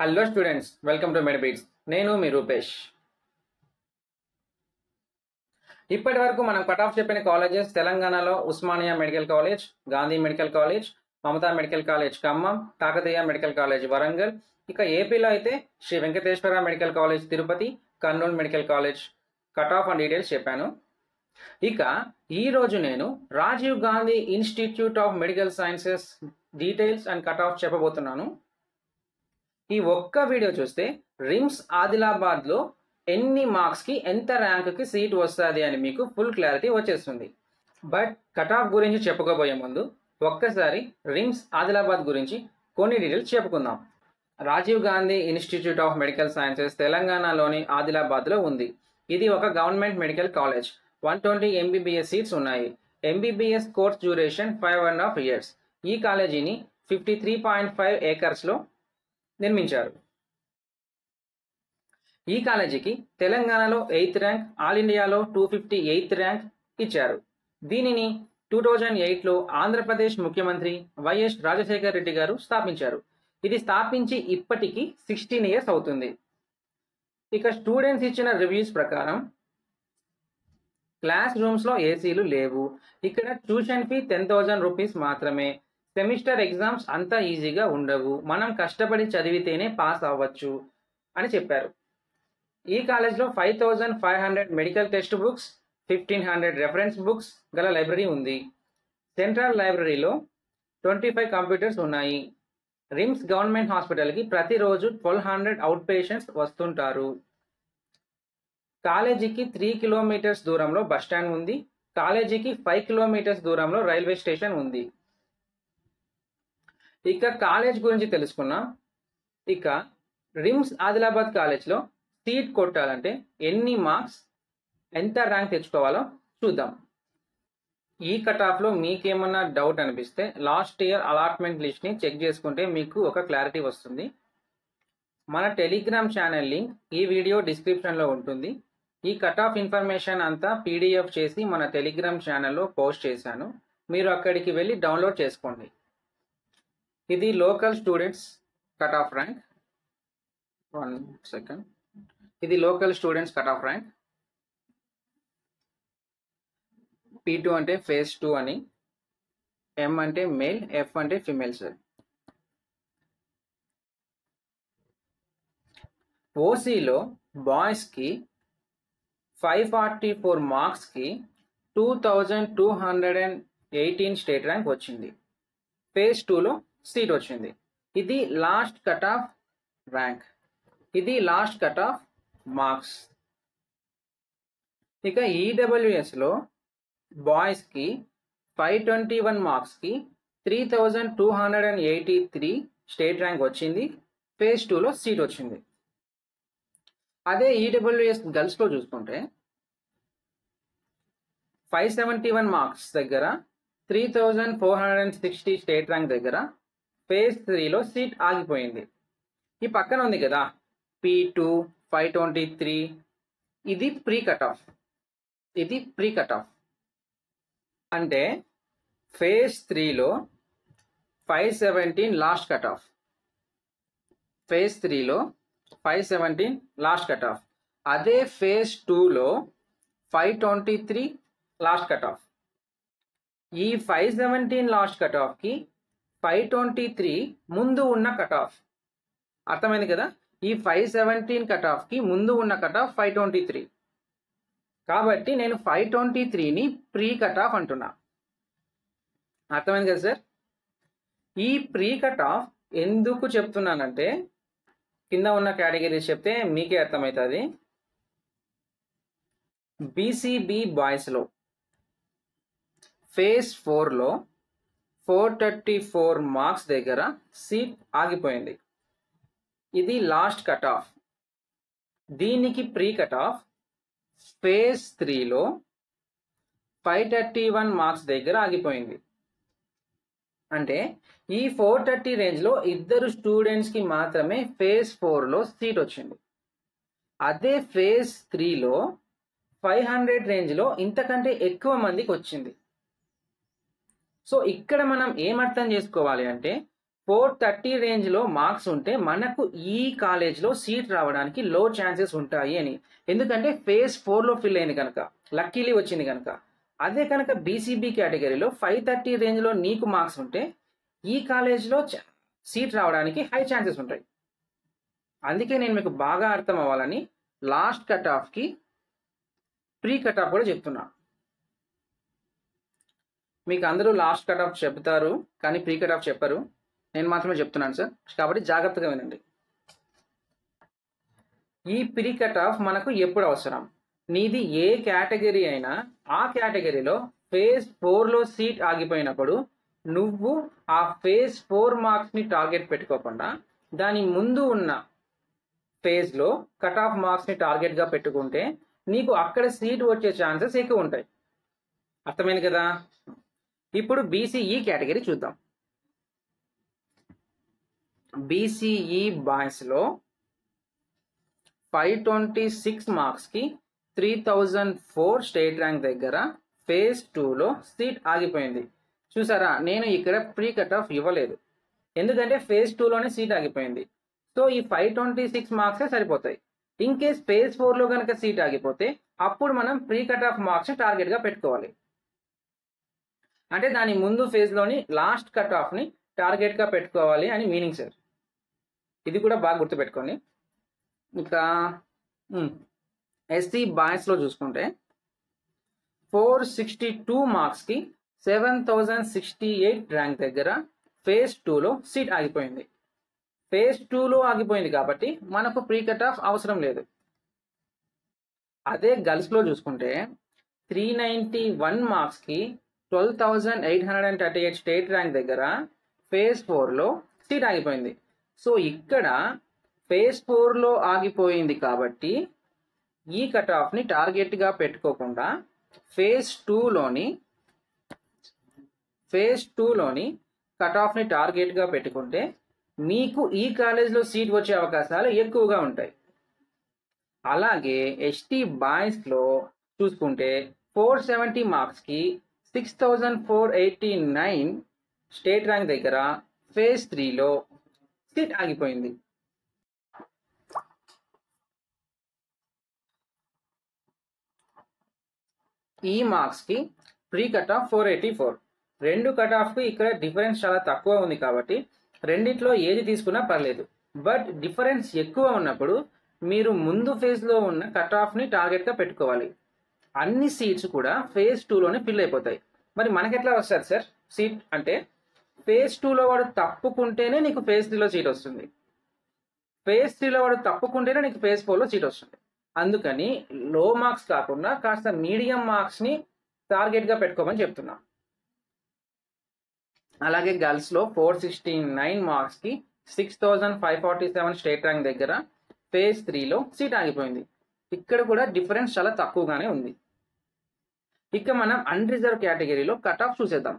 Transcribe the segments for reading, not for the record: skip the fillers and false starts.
Hello students, welcome to Medibeats. నేను మీ రూపేష్. ఇప్పటి వరకు మనం కట్ ఆఫ్ చెప్పిన కాలేజెస్ తెలంగాణలో Osmania medical college, Gandhi medical college, Mamata medical college Khammam, Kakatiya medical college Warangal. ఇక ఏపీలో అయితే Shri Venkateswara medical college Tirupati, Kurnool medical college cut off and details చెప్పాను. ఇక ఈరోజు నేను Rajiv Gandhi institute of medical sciences details and cut off చెప్పబోతున్నాను. ఈ ఒక్క వీడియో చూస్తే రిమ్స్ ఆదిలాబాద్లో ఎన్ని మార్క్స్కి ఎంత ర్యాంక్కి సీట్ వస్తుంది అని మీకు ఫుల్ క్లారిటీ వచ్చేస్తుంది. బట్ కట్ ఆఫ్ గురించి చెప్పుకోబోయే ముందు ఒక్కసారి రిమ్స్ ఆదిలాబాద్ గురించి కొన్ని డీటెయిల్స్ చెప్పుకుందాం. Rajiv Gandhi institute of medical sciences తెలంగాణలోని ఆదిలాబాద్లో ఉంది. ఇది ఒక government medical college. 120 MBBS seats ఉన్నాయి. MBBS course duration 5.5 years. ఈ కాలేజీని 53.5 acresలో నిర్మించారు. ఈ కాలేజీకి తెలంగాణలో 8th ర్యాంక్, ఆల్ ఇండియాలో 258th ర్యాంక్ ఇచ్చారు. దీనిని 2008లో ఆంధ్రప్రదేశ్ ముఖ్యమంత్రి వైఎస్ రాజశేఖర్ రెడ్డి గారు స్థాపించారు. ఇది స్థాపించి ఇప్పటికీ 16 years అవుతుంది. ఇక స్టూడెంట్స్ ఇచ్చిన రివ్యూస్ ప్రకారం క్లాస్ రూమ్స్లో ఏసీలు లేవు. ఇక్కడ ట్యూషన్ ఫీ 10,000 రూపీస్ మాత్రమే. సెమిస్టర్ ఎగ్జామ్స్ అంతా ఈజీగా ఉండవు. మనం కష్టపడి చదివితేనే పాస్ అవ్వచ్చు అని చెప్పారు. ఈ కాలేజ్లో 5,500 medical text books, 1,500 reference books గల లైబ్రరీ ఉంది. సెంట్రల్ లైబ్రరీలో 25 కంప్యూటర్స్ ఉన్నాయి. రిమ్స్ గవర్నమెంట్ హాస్పిటల్కి ప్రతిరోజు 1,200 అవుట్ పేషెంట్స్ వస్తుంటారు. కాలేజీకి 3 kilometers దూరంలో బస్టాండ్ ఉంది. కాలేజీకి 5 kilometers దూరంలో రైల్వే స్టేషన్ ఉంది. ఇక కాలేజ్ గురించి తెలుసుకున్నాం. ఇక రిమ్స్ ఆదిలాబాద్ కాలేజ్లో సీట్ కొట్టాలంటే ఎన్ని మార్క్స్, ఎంత ర్యాంక్ తెచ్చుకోవాలో చూద్దాం. ఈ కట్ ఆఫ్లో మీకేమన్నా డౌట్ అనిపిస్తే లాస్ట్ ఇయర్ అలాట్మెంట్ లిస్ట్ని చెక్ చేసుకుంటే మీకు ఒక క్లారిటీ వస్తుంది. మన టెలిగ్రామ్ ఛానల్ లింక్ ఈ వీడియో డిస్క్రిప్షన్లో ఉంటుంది. ఈ కట్ ఆఫ్ ఇన్ఫర్మేషన్ అంతా PDF చేసి మన టెలిగ్రామ్ ఛానల్లో పోస్ట్ చేశాను. మీరు అక్కడికి వెళ్ళి డౌన్లోడ్ చేసుకోండి. ఇది local students cut off rank. 1 second. ఇది local students cut off rank. P2 అంటే ఫేజ్ 2 అని, M అంటే మేల్, F అంటే ఫిమేల్. సార్ ఓసీలో బాయ్స్కి 544 మార్క్స్కి 2,218 స్టేట్ ర్యాంక్ వచ్చింది. ఫేజ్ 2లో సీట్ వచ్చింది. ఇది లాస్ట్ కట్ ఆఫ్ ర్యాంక్, ఇది లాస్ట్ కట్ ఆఫ్ మార్క్స్. ఇక ఈడబ్ల్యూఎస్లో బాయ్స్కి 521 మార్క్స్కి 3,283 స్టేట్ ర్యాంక్ వచ్చింది. ఫేజ్ 2లో సీట్ వచ్చింది. అదే ఈడబ్ల్యూఎస్ గర్ల్స్లో చూసుకుంటే 571 మార్క్స్ దగ్గర 3,460 స్టేట్ ర్యాంక్ దగ్గర ఫేజ్ 3లో సీట్ ఆగిపోయింది. ఈ పక్కన ఉంది కదా P2 523, ఇది ప్రీ కట్ ఆఫ్. ఇది ప్రీ కట్ ఆఫ్ అంటే ఫేజ్ 3లో 517 లాస్ట్ కట్ ఆఫ్. ఫేజ్ 3లో 517 లాస్ట్ కట్ ఆఫ్. అదే ఫేజ్ 2లో 523 లాస్ట్ కట్ ఆఫ్. ఈ 517 లాస్ట్ కట్ ఆఫ్కి 523 ముందు ఉన్న కట్ ఆఫ్. అర్థమైంది కదా? ఈ 517 కట్ ఆఫ్కి ముందు ఉన్న కట్ ఆఫ్ 523. కాబట్టి నేను 523ని ప్రీ కట్ ఆఫ్ అంటున్నా. అర్థమైంది కదా సార్? ఈ ప్రీ కట్ ఆఫ్ ఎందుకు చెప్తున్నానంటే కింద ఉన్న కేటగిరీస్ చెప్తే మీకే అర్థమవుతుంది. BCB బాయ్స్లో ఫేజ్ 4లో 434 మార్క్స్ దగ్గర సీట్ ఆగిపోయింది. ఇది లాస్ట్ కట్ ఆఫ్. దీనికి ప్రీ కట్ ఆఫ్ ఫేజ్ 3లో 531 మార్క్స్ దగ్గర ఆగిపోయింది. అంటే ఈ 430 రేంజ్లో ఇద్దరు స్టూడెంట్స్కి మాత్రమే ఫేజ్ 4లో సీట్ వచ్చింది. అదే ఫేజ్ 3లో 500 రేంజ్లో ఇంతకంటే ఎక్కువ మందికి వచ్చింది. సో ఇక్కడ మనం ఏం అర్థం చేసుకోవాలి అంటే 430 రేంజ్లో మార్క్స్ ఉంటే మనకు ఈ కాలేజ్లో సీట్ రావడానికి లో ఛాన్సెస్ ఉంటాయి అని. ఎందుకంటే ఫేజ్ 4లో ఫిల్ అయింది కనుక, లక్కీలీ వచ్చింది కనుక. అదే కనుక బీసీబీ కేటగిరీలో 530 రేంజ్లో నీకు మార్క్స్ ఉంటే ఈ కాలేజ్లో సీట్ రావడానికి హై ఛాన్సెస్ ఉంటాయి. అందుకే నేను మీకు బాగా అర్థం అవ్వాలని లాస్ట్ కట్ ఆఫ్కి ప్రీ కట్ ఆఫ్ కూడా చెప్తున్నా. మీకు అందరూ లాస్ట్ కట్ ఆఫ్ చెప్తారు కానీ ప్రీ కట్ ఆఫ్ చెప్పరు, నేను మాత్రమే చెప్తున్నాను సార్. కాబట్టి జాగ్రత్తగా వినండి. ఈ ప్రీ కట్ ఆఫ్ మనకు ఎప్పుడు అవసరం? నీది ఏ కేటగిరీ అయినా ఆ కేటగిరీలో ఫేజ్ 4లో సీట్ ఆగిపోయినప్పుడు నువ్వు ఆ ఫేజ్ 4 మార్క్స్ని టార్గెట్ పెట్టుకోకుండా దాని ముందు ఉన్న ఫేజ్లో కట్ ఆఫ్ మార్క్స్ని టార్గెట్గా పెట్టుకుంటే నీకు అక్కడ సీట్ వచ్చే ఛాన్సెస్ ఎక్కువ ఉంటాయి. అర్థమైంది కదా? ఇప్పుడు బీసీఈ కేటగిరీ చూద్దాం. బీసీఈ బాయ్స్లో 526 మార్క్స్కి 3004 స్టేట్ ర్యాంక్ దగ్గర ఫేజ్ 2లో సీట్ ఆగిపోయింది. చూసారా, నేను ఇక్కడ ప్రీ కట్ ఆఫ్ ఇవ్వలేదు ఎందుకంటే ఫేజ్ 2లోనే సీట్ ఆగిపోయింది. సో ఈ 526 మార్క్సే సరిపోతాయి. ఇన్ కేస్ ఫేజ్ 4లో కనుక సీట్ ఆగిపోతే అప్పుడు మనం ప్రీ కట్ ఆఫ్ మార్క్స్ టార్గెట్గా పెట్టుకోవాలి. అంటే దాని ముందు ఫేజ్లోని లాస్ట్ కట్ ఆఫ్ని టార్గెట్గా పెట్టుకోవాలి అని మీనింగ్ సార్. ఇది కూడా బాగా గుర్తుపెట్టుకోండి. ఇంకా ఎస్సీ బాయ్స్లో చూసుకుంటే 462 మార్క్స్కి 7068 ర్యాంక్ దగ్గర ఫేజ్ 2లో సీట్ ఆగిపోయింది. ఫేజ్ 2లో ఆగిపోయింది కాబట్టి మనకు ప్రీ కట్ ఆఫ్ అవసరం లేదు. అదే గర్ల్స్లో చూసుకుంటే 391 మార్క్స్కి 12,838 స్టేట్ ర్యాంక్ దగ్గర ఫేజ్ 4లో సీట్ ఆగిపోయింది. సో ఇక్కడ ఫేజ్ 4లో ఆగిపోయింది కాబట్టి ఈ కట్ ఆఫ్ని టార్గెట్గా పెట్టుకోకుండా ఫేజ్ 2లోని కట్ ఆఫ్ని టార్గెట్గా పెట్టుకుంటే మీకు ఈ కాలేజ్లో సీట్ వచ్చే అవకాశాలు ఎక్కువగా ఉంటాయి. అలాగే ఎస్టీ బాయ్స్లో చూసుకుంటే 470 మార్క్స్కి 6489 స్టేట్ ర్యాంక్ దగ్గర ఫేజ్ 3లో సీట్ ఆగిపోయింది. ఈ మార్క్స్కి ప్రీ కట్ ఆఫ్ 484. రెండు కట్ ఆఫ్కి ఇక్కడ డిఫరెన్స్ చాలా తక్కువ ఉంది కాబట్టి రెండిట్లో ఏది తీసుకున్నా పర్లేదు. బట్ డిఫరెన్స్ ఎక్కువ ఉన్నప్పుడు మీరు ముందు ఫేజ్లో ఉన్న కట్ ఆఫ్ని టార్గెట్గా పెట్టుకోవాలి. అన్ని సీట్స్ కూడా ఫేజ్ 2లోనే ఫిల్ అయిపోతాయి. మరి మనకెట్లా వస్తుంది సార్ సీట్ అంటే? ఫేజ్ 2లో వాడు తప్పుకుంటేనే నీకు ఫేజ్ 3లో సీట్ వస్తుంది. ఫేజ్ 3లో వాడు తప్పుకుంటేనే నీకు ఫేజ్ 4లో సీట్ వస్తుంది. అందుకని లో మార్క్స్ కాకుండా కాస్త మీడియం మార్క్స్ని టార్గెట్గా పెట్టుకోమని చెప్తున్నా. అలాగే గర్ల్స్లో 469 మార్క్స్కి 6547 స్టేట్ ర్యాంక్ దగ్గర ఫేజ్ 3లో సీట్ ఆగిపోయింది. ఇక్కడ కూడా డిఫరెన్స్ చాలా తక్కువగానే ఉంది. ఇక మనం అన్రిజర్వ్ కేటగిరీలో కట్ ఆఫ్ చూసేద్దాం.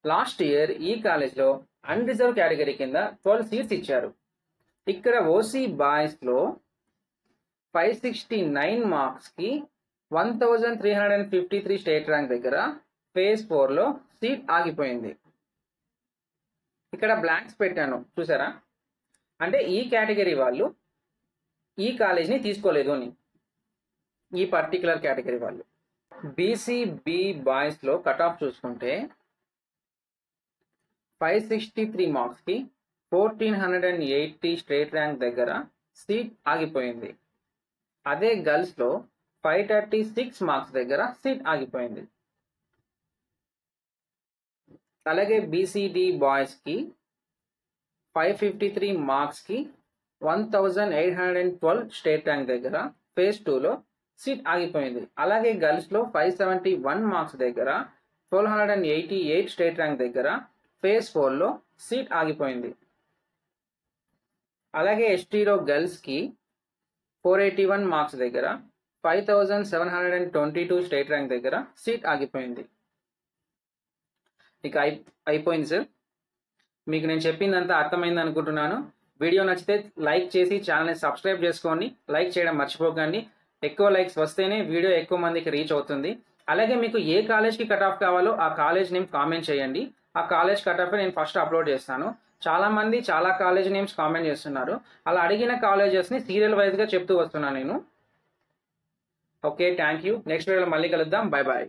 లాస్ట్ ఇయర్ ఈ కాలేజ్లో అన్రిజర్వ్ కేటగిరీ కింద 12 సీట్స్ ఇచ్చారు. ఇక్కడ ఓసీ బాయ్స్లో 569 మార్క్స్కి 1353 స్టేట్ ర్యాంక్ దగ్గర ఫేజ్ 4లో సీట్ ఆగిపోయింది. ఇక్కడ బ్లాంక్స్ పెట్టాను చూసారా, అంటే ఈ కేటగిరీ వాళ్ళు ఈ కాలేజ్ని తీసుకోలేదు అని, ఈ పర్టికులర్ కేటగిరీ వాళ్ళు. బీసీబీ బాయ్స్లో కట్ ఆఫ్ చూసుకుంటే 563 మార్క్స్కి 1480 స్టేట్ ర్యాంక్ దగ్గర సీట్ ఆగిపోయింది. అదే గర్ల్స్లో 536 మార్క్స్ దగ్గర సీట్ ఆగిపోయింది. అలాగే బీసీడీ బాయ్స్కి 553 మార్క్స్కి 1812 స్టేట్ ర్యాంక్ దగ్గర ఫేజ్ 2లో సీట్ ఆగిపోయింది. అలాగే గర్ల్స్లో 571 మార్క్స్ దగ్గర 1288 స్టేట్ ర్యాంక్ దగ్గర ఫేజ్ 4లో సీట్ ఆగిపోయింది. అలాగే ఎస్టీలో గర్ల్స్కి 481 మార్క్స్ దగ్గర 5722 స్టేట్ ర్యాంక్ దగ్గర సీట్ ఆగిపోయింది. ఇక అయిపోయింది సార్. మీకు నేను చెప్పిందంతా అర్థమైంది అనుకుంటున్నాను. వీడియో నచ్చితే లైక్ చేసి ఛానల్ని సబ్స్క్రైబ్ చేసుకోండి. లైక్ చేయడం మర్చిపోకండి. ఎక్కువ లైక్స్ వస్తేనే వీడియో ఎక్కువ మందికి రీచ్ అవుతుంది. అలాగే మీకు ఏ కాలేజ్కి కట్ ఆఫ్ కావాలో ఆ కాలేజ్ నేమ్ కామెంట్ చేయండి. ఆ కాలేజ్ కట్ ఆఫ్ నేను ఫస్ట్ అప్లోడ్ చేస్తాను. చాలామంది చాలా కాలేజ్ నేమ్స్ కామెంట్ చేస్తున్నారు. అలా అడిగిన కాలేజెస్ని సీరియల్ వైజ్గా చెప్తూ వస్తున్నాను నేను. Okay, thank you. నెక్స్ట్ వీడియోలో మళ్ళీ కలుద్దాం. Bye bye.